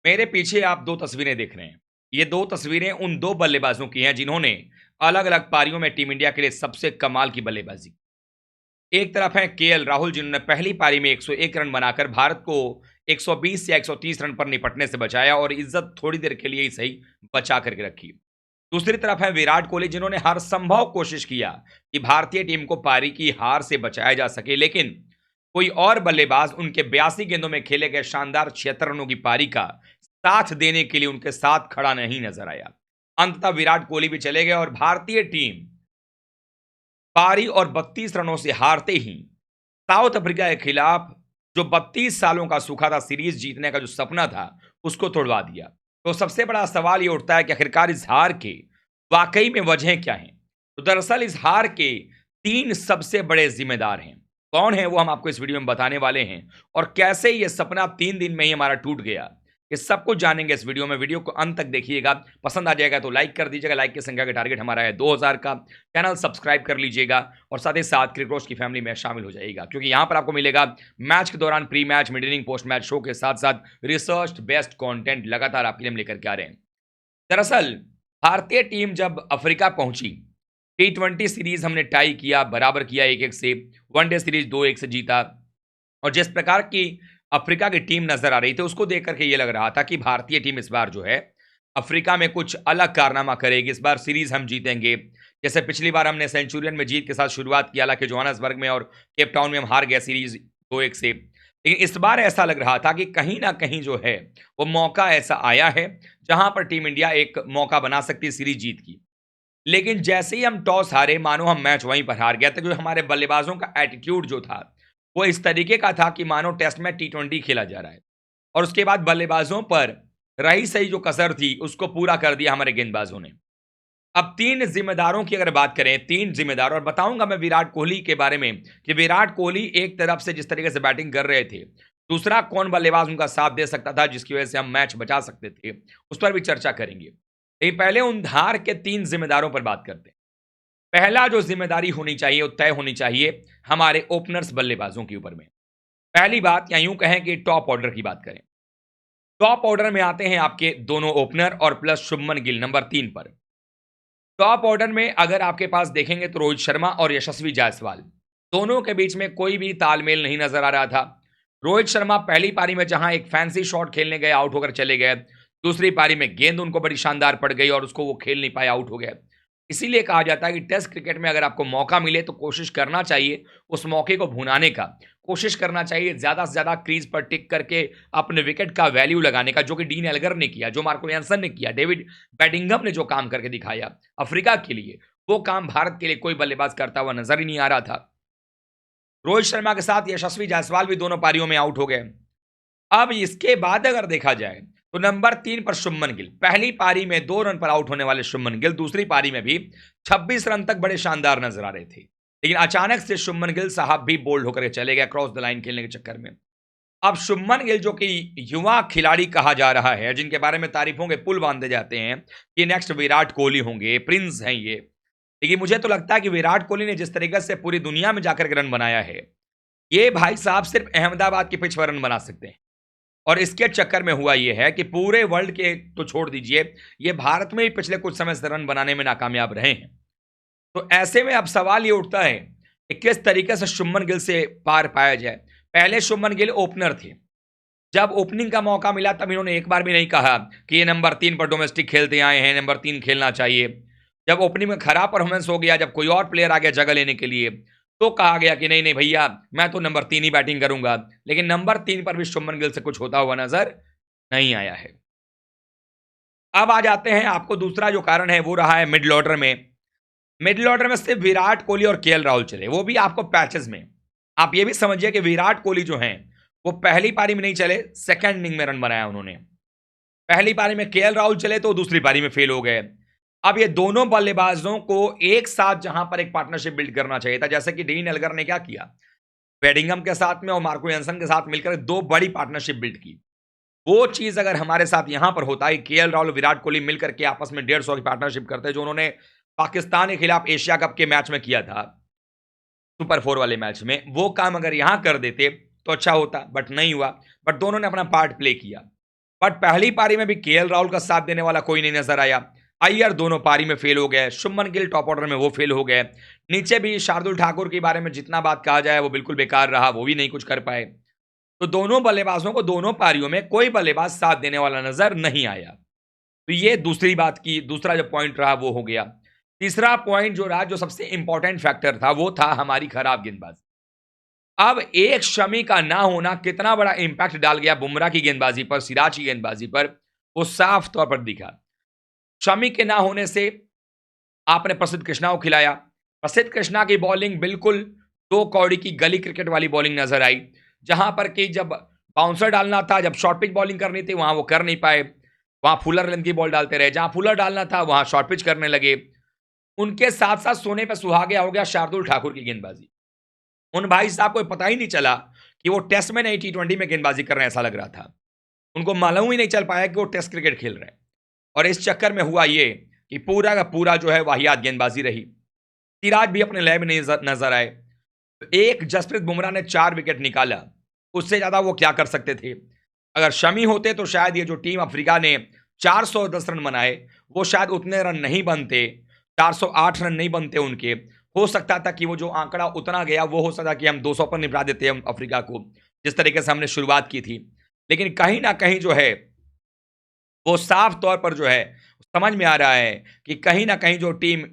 मेरे पीछे आप दो तस्वीरें देख रहे हैं। ये दो तस्वीरें उन दो बल्लेबाजों की हैं जिन्होंने अलग अलग पारियों में टीम इंडिया के लिए सबसे कमाल की बल्लेबाजी की। एक तरफ है केएल राहुल जिन्होंने पहली पारी में 101 रन बनाकर भारत को 120 या 130 रन पर निपटने से बचाया और इज्जत थोड़ी देर के लिए ही सही बचा करके रखी। दूसरी तरफ है विराट कोहली जिन्होंने हर संभव कोशिश किया कि भारतीय टीम को पारी की हार से बचाया जा सके, लेकिन कोई और बल्लेबाज उनके 82 गेंदों में खेले गए शानदार 76 रनों की पारी का साथ देने के लिए उनके साथ खड़ा नहीं नजर आया। अंततः विराट कोहली भी चले गए और भारतीय टीम पारी और 32 रनों से हारते ही साउथ अफ्रीका के खिलाफ जो 32 सालों का सूखा था सीरीज जीतने का जो सपना था उसको तोड़वा दिया। तो सबसे बड़ा सवाल ये उठता है कि आखिरकार इस हार के वाकई में वजह क्या हैं? तो दरअसल इस हार के तीन सबसे बड़े जिम्मेदार हैं। कौन है वो हम आपको इस वीडियो में बताने वाले हैं और कैसे ये सपना 3 दिन में ही हमारा टूट गया, ये सब कुछ जानेंगे इस वीडियो में। वीडियो को अंत तक देखिएगा, पसंद आ जाएगा तो लाइक कर दीजिएगा। लाइक की संख्या का टारगेट हमारा है 2000 का। चैनल सब्सक्राइब कर लीजिएगा और साथ ही साथ क्रिकरोच की फैमिली में शामिल हो जाइएगा, क्योंकि यहाँ पर आपको मिलेगा मैच के दौरान pre match, mid inning, post match show के साथ साथ रिसर्च बेस्ट कंटेंट लगातार आपके लिए हम लेकर के आ रहे हैं। दरअसल भारतीय टीम जब अफ्रीका पहुंची, T20 सीरीज हमने टाई किया, बराबर किया 1-1 से, वनडे सीरीज 2-1 से जीता और जिस प्रकार की अफ्रीका की टीम नजर आ रही थी उसको देख करके ये लग रहा था कि भारतीय टीम इस बार जो है अफ्रीका में कुछ अलग कारनामा करेगी, इस बार सीरीज हम जीतेंगे। जैसे पिछली बार हमने सेंचुरियन में जीत के साथ शुरुआत किया, हालांकि जोहान्सबर्ग में और केप टाउन में हम हार गए सीरीज 2-1 से, लेकिन इस बार ऐसा लग रहा था कि कहीं ना कहीं जो है वो मौका ऐसा आया है जहां पर टीम इंडिया एक मौका बना सकती है सीरीज जीत की। लेकिन जैसे ही हम टॉस हारे, मानो हम मैच वहीं पर हार गया था, क्योंकि हमारे बल्लेबाजों का एटीट्यूड जो था वो इस तरीके का था कि मानो टेस्ट में T20 खेला जा रहा है। और उसके बाद बल्लेबाजों पर रही सही जो कसर थी उसको पूरा कर दिया हमारे गेंदबाजों ने। अब तीन जिम्मेदारों की अगर बात करें, तीन जिम्मेदार, और बताऊंगा मैं विराट कोहली के बारे में कि विराट कोहली एक तरफ से जिस तरीके से बैटिंग कर रहे थे, दूसरा कौन बल्लेबाज उनका साथ दे सकता था जिसकी वजह से हम मैच बचा सकते थे, उस पर भी चर्चा करेंगे। लेकिन पहले उन हार के तीन जिम्मेदारों पर बात करते हैं। पहला जो जिम्मेदारी होनी चाहिए वो तय होनी चाहिए हमारे ओपनर्स बल्लेबाजों के ऊपर में। पहली बात, या यूं कहें कि टॉप ऑर्डर की बात करें, टॉप ऑर्डर में आते हैं आपके दोनों ओपनर और प्लस शुभमन गिल नंबर 3 पर। टॉप ऑर्डर में अगर आपके पास देखेंगे तो रोहित शर्मा और यशस्वी जायसवाल, दोनों के बीच में कोई भी तालमेल नहीं नजर आ रहा था। रोहित शर्मा पहली पारी में जहां एक फैंसी शॉट खेलने गए, आउट होकर चले गए, दूसरी पारी में गेंद उनको बड़ी शानदार पड़ गई और उसको वो खेल नहीं पाए, आउट हो गए। इसीलिए कहा जाता है कि टेस्ट क्रिकेट में अगर आपको मौका मिले तो कोशिश करना चाहिए उस मौके को भुनाने का, कोशिश करना चाहिए ज्यादा से ज्यादा क्रीज पर टिक करके अपने विकेट का वैल्यू लगाने का, जो कि डीन एल्गर ने किया, जो मार्को यानसन ने किया, डेविड बेडिंगम ने जो काम करके दिखाया अफ्रीका के लिए, वो काम भारत के लिए कोई बल्लेबाज करता हुआ नजर ही नहीं आ रहा था। रोहित शर्मा के साथ यशस्वी जायसवाल भी दोनों पारियों में आउट हो गए। अब इसके बाद अगर देखा जाए तो नंबर 3 पर शुभमन गिल, पहली पारी में 2 रन पर आउट होने वाले शुभमन गिल दूसरी पारी में भी 26 रन तक बड़े शानदार नजर आ रहे थे, लेकिन अचानक से शुभमन गिल साहब भी बोल्ड होकर चले गए क्रॉस द लाइन खेलने के चक्कर में। अब शुभमन गिल जो कि युवा खिलाड़ी कहा जा रहा है, जिनके बारे में तारीफों के पुल बांधे जाते हैं कि नेक्स्ट विराट कोहली होंगे, प्रिंस हैं ये, लेकिन मुझे तो लगता है कि विराट कोहली ने जिस तरीके से पूरी दुनिया में जाकर के रन बनाया है, ये भाई साहब सिर्फ अहमदाबाद की पिच पर रन बना सकते हैं। और इसके चक्कर में हुआ ये है कि पूरे वर्ल्ड के तो छोड़ दीजिए, ये भारत में ही पिछले कुछ समय से रन बनाने में नाकामयाब रहे हैं। तो ऐसे में अब सवाल ये उठता है कि किस तरीके से शुभमन गिल से पार पाया जाए। पहले शुभमन गिल ओपनर थे, जब ओपनिंग का मौका मिला तब इन्होंने एक बार भी नहीं कहा कि ये नंबर 3 पर डोमेस्टिक खेलते आए हैं, नंबर 3 खेलना चाहिए। जब ओपनिंग में खराब परफॉर्मेंस हो गया, जब कोई और प्लेयर आ गया जगह लेने के लिए, तो कहा गया कि नहीं नहीं भैया, मैं तो नंबर 3 ही बैटिंग करूंगा। लेकिन नंबर 3 पर भी शुभमन गिल से कुछ होता हुआ नजर नहीं आया है। अब आ जाते हैं, आपको दूसरा जो कारण है वो रहा है मिडिल ऑर्डर में। मिडिल ऑर्डर में सिर्फ विराट कोहली और केएल राहुल चले, वो भी आपको पैचेस में। आप ये भी समझिए कि विराट कोहली जो हैं वो पहली पारी में नहीं चले, सेकेंड इनिंग में रन बनाया उन्होंने। पहली पारी में केएल राहुल चले तो दूसरी पारी में फेल हो गए। अब ये दोनों बल्लेबाजों को एक साथ जहां पर एक पार्टनरशिप बिल्ड करना चाहिए था, जैसे कि डीन एल्गर ने क्या किया, बेडिंगम के साथ में और मार्को यानसन के साथ मिलकर दो बड़ी पार्टनरशिप बिल्ड की। वो चीज अगर हमारे साथ यहां पर होता है, केएल राहुल विराट कोहली मिलकर के आपस में 150 की पार्टनरशिप करते, जो उन्होंने पाकिस्तान के खिलाफ एशिया कप के मैच में किया था, सुपर 4 वाले मैच में, वो काम अगर यहां कर देते तो अच्छा होता, बट नहीं हुआ। बट दोनों ने अपना पार्ट प्ले किया। बट पहली पारी में भी केएल राहुल का साथ देने वाला कोई नहीं नजर आया। अय्यर दोनों पारी में फेल हो गए, शुभमन गिल टॉप ऑर्डर में वो फेल हो गए। नीचे भी शार्दुल ठाकुर के बारे में जितना बात कहा जाए वो बिल्कुल बेकार रहा, वो भी नहीं कुछ कर पाए। तो दोनों बल्लेबाजों को दोनों पारियों में कोई बल्लेबाज साथ देने वाला नजर नहीं आया। तो ये दूसरी बात की दूसरा जो पॉइंट रहा वो हो गया। तीसरा पॉइंट जो रहा, जो सबसे इंपॉर्टेंट फैक्टर था, वो था हमारी खराब गेंदबाजी। अब एक शमी का ना होना कितना बड़ा इंपैक्ट डाल गया बुमराह की गेंदबाजी पर, सिराज की गेंदबाजी पर, वो साफ तौर पर दिखा। शमी के ना होने से आपने प्रसिद्ध कृष्णा को खिलाया। प्रसिद्ध कृष्णा की बॉलिंग बिल्कुल दो कौड़ी की गली क्रिकेट वाली बॉलिंग नजर आई, जहां पर कि जब बाउंसर डालना था, जब शॉर्ट पिच बॉलिंग करनी थी, वहां वो कर नहीं पाए। वहां फुलर लेंथ की बॉल डालते रहे, जहां फुलर डालना था वहां शॉर्ट पिच करने लगे। उनके साथ साथ सोने पे सुहागा हो गया शार्दुल ठाकुर की गेंदबाजी। उन भाई साहब को पता ही नहीं चला कि वो टेस्ट में नहीं T20 में गेंदबाजी कर रहे हैं, ऐसा लग रहा था। उनको मालूम ही नहीं चल पाया कि वो टेस्ट क्रिकेट खेल रहे हैं। और इस चक्कर में हुआ ये कि पूरा का पूरा जो है वाहियात गेंदबाजी रही। सिराज भी अपने लय में नहीं नजर आए। एक जसप्रीत बुमराह ने 4 विकेट निकाला, उससे ज्यादा वो क्या कर सकते थे। अगर शमी होते तो शायद ये जो टीम अफ्रीका ने 410 रन बनाए, वो शायद उतने रन नहीं बनते, 408 रन नहीं बनते उनके। हो सकता था कि वो जो आंकड़ा उतना गया वो हो सकता कि हम 200 पर निपटा देते हम अफ्रीका को, जिस तरीके से हमने शुरुआत की थी। लेकिन कहीं ना कहीं जो है वो साफ तौर पर जो है समझ में आ रहा है कि कहीं ना कहीं जो टीम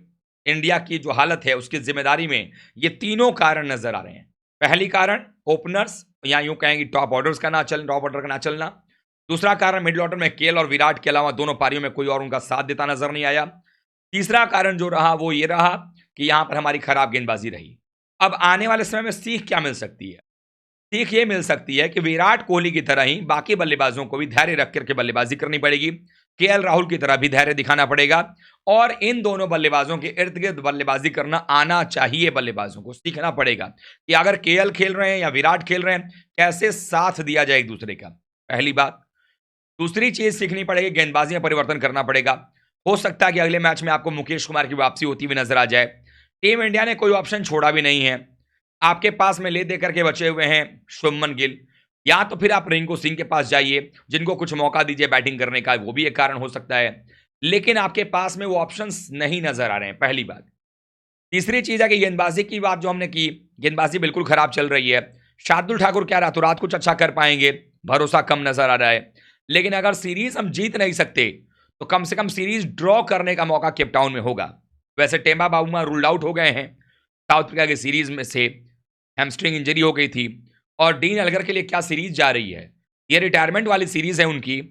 इंडिया की जो हालत है उसकी जिम्मेदारी में ये तीनों कारण नजर आ रहे हैं। पहली कारण ओपनर्स, या यूं कहेंगे टॉप ऑर्डर का ना चलना। दूसरा कारण मिडिल ऑर्डर में केएल और विराट के अलावा दोनों पारियों में कोई और उनका साथ देता नजर नहीं आया। तीसरा कारण जो रहा वो ये रहा कि यहां पर हमारी खराब गेंदबाजी रही। अब आने वाले समय में सीख क्या मिल सकती है? सीख ये मिल सकती है कि विराट कोहली की तरह ही बाकी बल्लेबाजों को भी धैर्य रख करके बल्लेबाजी करनी पड़ेगी। केएल राहुल की तरह भी धैर्य दिखाना पड़ेगा और इन दोनों बल्लेबाजों के इर्द गिर्द बल्लेबाजी करना आना चाहिए। बल्लेबाजों को सीखना पड़ेगा कि अगर केएल खेल रहे हैं या विराट खेल रहे हैं, कैसे साथ दिया जाए एक दूसरे का, पहली बात। दूसरी चीज सीखनी पड़ेगी, गेंदबाजी में परिवर्तन करना पड़ेगा। हो सकता है कि अगले मैच में आपको मुकेश कुमार की वापसी होती हुई नजर आ जाए। टीम इंडिया ने कोई ऑप्शन छोड़ा भी नहीं है। आपके पास में ले दे करके बचे हुए हैं शुभमन गिल, या तो फिर आप रिंकू सिंह के पास जाइए, जिनको कुछ मौका दीजिए बैटिंग करने का, वो भी एक कारण हो सकता है। लेकिन आपके पास में वो ऑप्शंस नहीं नजर आ रहे हैं, पहली बात। तीसरी चीज है कि गेंदबाजी की बात जो हमने की, गेंदबाजी बिल्कुल खराब चल रही है। शार्दुल ठाकुर क्या रातों रात कुछ अच्छा कर पाएंगे, भरोसा कम नजर आ रहा है। लेकिन अगर सीरीज हम जीत नहीं सकते तो कम से कम सीरीज ड्रॉ करने का मौका केप टाउन में होगा। वैसे टेम्बा बाउमा रूल्ड आउट हो गए हैं साउथ अफ्रीका की सीरीज में से, हैमस्ट्रिंग इंजरी हो गई थी। और डीन एल्गर के लिए क्या सीरीज जा रही है, ये रिटायरमेंट वाली सीरीज है उनकी।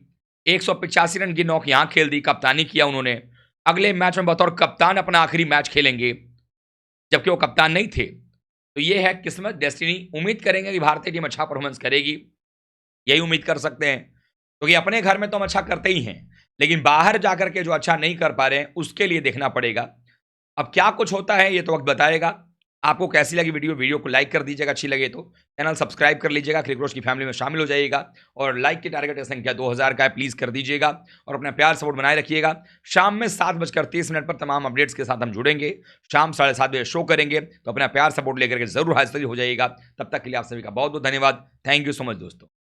185 रन की नॉक यहां खेल दी, कप्तानी किया उन्होंने। अगले मैच में बतौर कप्तान अपना आखिरी मैच खेलेंगे, जबकि वो कप्तान नहीं थे। तो ये है किस्मत, डेस्टिनी। उम्मीद करेंगे कि भारतीय टीम अच्छा परफॉर्मेंस करेगी, यही उम्मीद कर सकते हैं, क्योंकि अपने घर में तो हम अच्छा करते ही हैं, लेकिन बाहर जाकर के जो अच्छा नहीं कर पा रहे हैं उसके लिए देखना पड़ेगा। अब क्या कुछ होता है ये तो वक्त बताएगा। आपको कैसी लगी वीडियो को लाइक कर दीजिएगा, अच्छी लगे तो चैनल सब्सक्राइब कर लीजिएगा, क्रिकरोच की फैमिली में शामिल हो जाइएगा। और लाइक की टारगेट संख्या 2000 का है, प्लीज़ कर दीजिएगा और अपना प्यार सपोर्ट बनाए रखिएगा। शाम में 7:30 पर तमाम अपडेट्स के साथ हम जुड़ेंगे। शाम 7:30 बजे शो करेंगे, तो अपना प्यार सपोर्ट लेकर के जरूर हाजिर हो जाइएगा। तब तक के लिए आप सभी का बहुत बहुत धन्यवाद। थैंक यू सो मच दोस्तों।